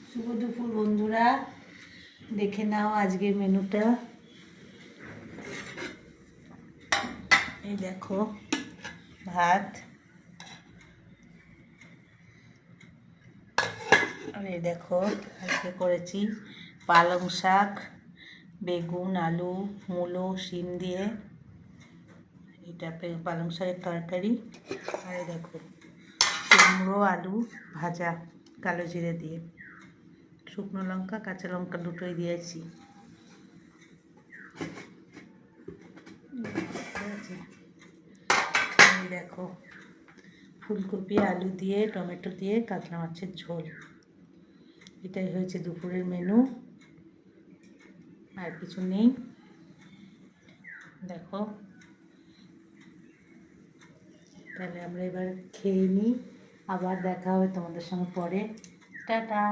শুভ দুপুর বন্ধুরা, দেখে নাও আজকের মেনুটা। এই দেখো ভাত, আর এই দেখো আজকে করেছি পালং শাক, বেগুন, আলু, মূলো, শিম দিয়ে এটা পালং শাকের তরকারি। আর এই দেখো কুমড়ো আলু ভাজা কালো জিরে দিয়ে, শুকনো লঙ্কা কাঁচা লঙ্কা দুটোই দিয়েছি। এই দেখো ফুলকপি আলু দিয়ে টমেটো দিয়ে কাতলা মাছের ঝোল। এটাই হয়েছে দুপুরের মেনু, আর কিছু নেই। দেখো তাহলে আমরা এবার খেয়ে নিই, আবার দেখা হবে তোমাদের সঙ্গে পরে। টাটা।